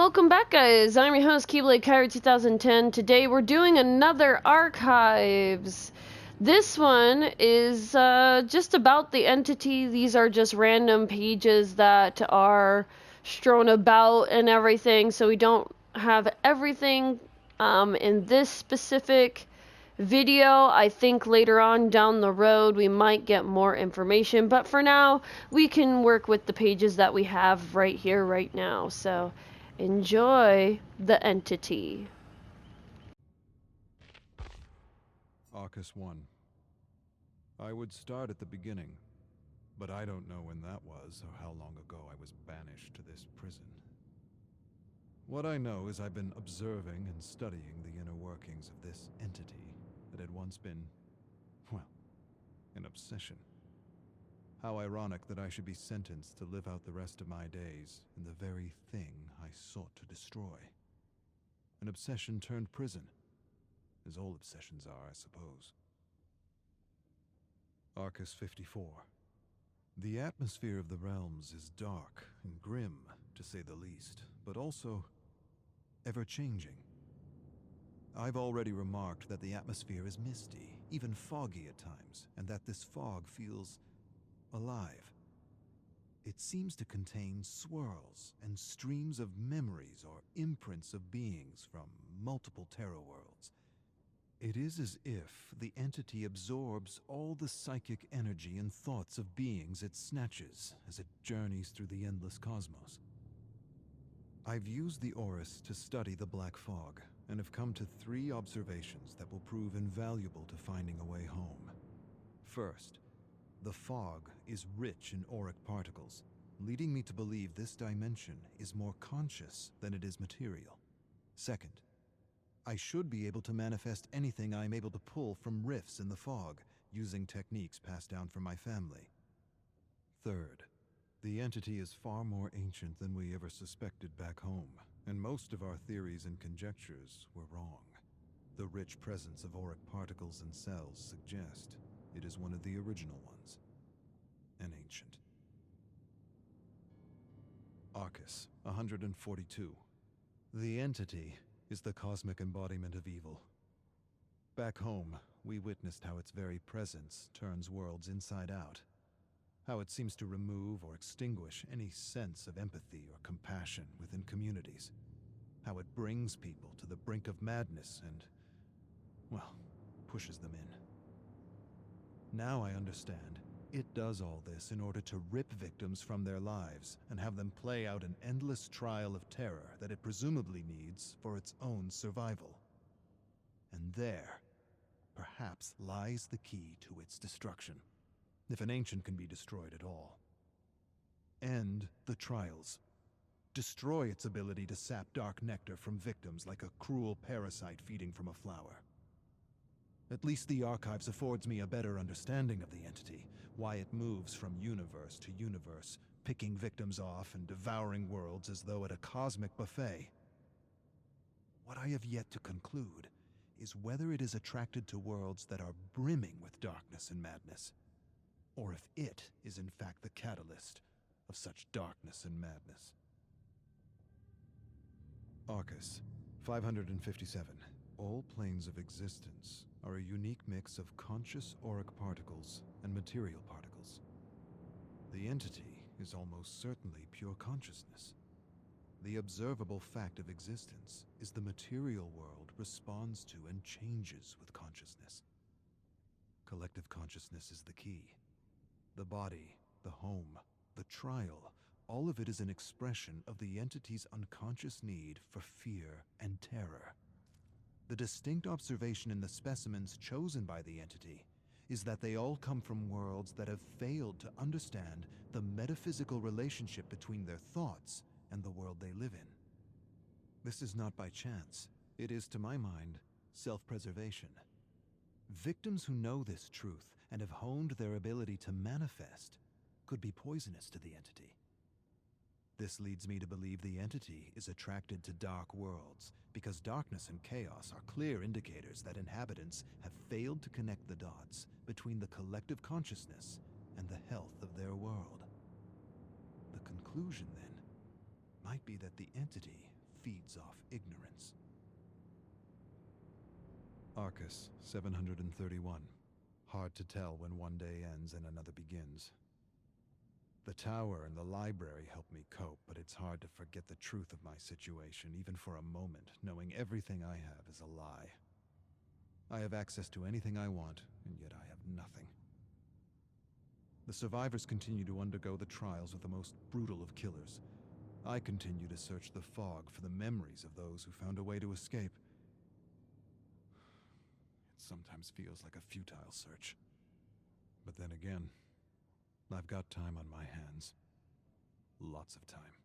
welcome back, guys. I'm your host, Keyblade Kyrie 2010. Today we're doing another Archives. This one is just about the entity. These are just random pages that are strewn about and everything, so we don't have everything in this specific video. I think later on down the road we might get more information, but for now we can work with the pages that we have right here, right now. So enjoy the entity. Arcus 1. I would start at the beginning, but I don't know when that was or how long ago I was banished to this prison. What I know is I've been observing and studying the inner workings of this entity that had once been, well, an obsession. How ironic that I should be sentenced to live out the rest of my days in the very thing I sought to destroy. An obsession turned prison, as all obsessions are, I suppose. Arcus 54. The atmosphere of the realms is dark and grim, to say the least, but also ever-changing. I've already remarked that the atmosphere is misty, even foggy at times, and that this fog feels alive. It seems to contain swirls and streams of memories or imprints of beings from multiple Terra worlds. It is as if the entity absorbs all the psychic energy and thoughts of beings it snatches as it journeys through the endless cosmos. I've used the Oris to study the Black Fog, and have come to 3 observations that will prove invaluable to finding a way home. First, the fog is rich in auric particles, leading me to believe this dimension is more conscious than it is material. Second, I should be able to manifest anything I am able to pull from rifts in the fog, using techniques passed down from my family. Third, the entity is far more ancient than we ever suspected back home, and most of our theories and conjectures were wrong. The rich presence of auric particles and cells suggest it is one of the original ones, an ancient. Arcus 142. The entity is the cosmic embodiment of evil. Back home, we witnessed how its very presence turns worlds inside out. How it seems to remove or extinguish any sense of empathy or compassion within communities. How it brings people to the brink of madness and, well, pushes them in. Now I understand. It does all this in order to rip victims from their lives and have them play out an endless trial of terror that it presumably needs for its own survival. And there, perhaps, lies the key to its destruction, if an ancient can be destroyed at all. End the trials. Destroy its ability to sap dark nectar from victims like a cruel parasite feeding from a flower. At least the Archives affords me a better understanding of the entity, why it moves from universe to universe, picking victims off and devouring worlds as though at a cosmic buffet. What I have yet to conclude is whether it is attracted to worlds that are brimming with darkness and madness, or if it is in fact the catalyst of such darkness and madness. Arcus 557. All planes of existence are a unique mix of conscious auric particles and material particles. The entity is almost certainly pure consciousness. The observable fact of existence is the material world responds to and changes with consciousness. Collective consciousness is the key. The body, the home, the trial, all of it is an expression of the entity's unconscious need for fear and terror. The distinct observation in the specimens chosen by the entity is that they all come from worlds that have failed to understand the metaphysical relationship between their thoughts and the world they live in. This is not by chance. It is, to my mind, self-preservation. Victims who know this truth and have honed their ability to manifest could be poisonous to the entity. This leads me to believe the entity is attracted to dark worlds, because darkness and chaos are clear indicators that inhabitants have failed to connect the dots between the collective consciousness and the health of their world. The conclusion, then, might be that the entity feeds off ignorance. Arcus 731. Hard to tell when one day ends and another begins. The tower and the library help me cope, but it's hard to forget the truth of my situation, even for a moment, knowing everything I have is a lie. I have access to anything I want, and yet I have nothing. The survivors continue to undergo the trials of the most brutal of killers. I continue to search the fog for the memories of those who found a way to escape. It sometimes feels like a futile search. But then again, I've got time on my hands. Lots of time.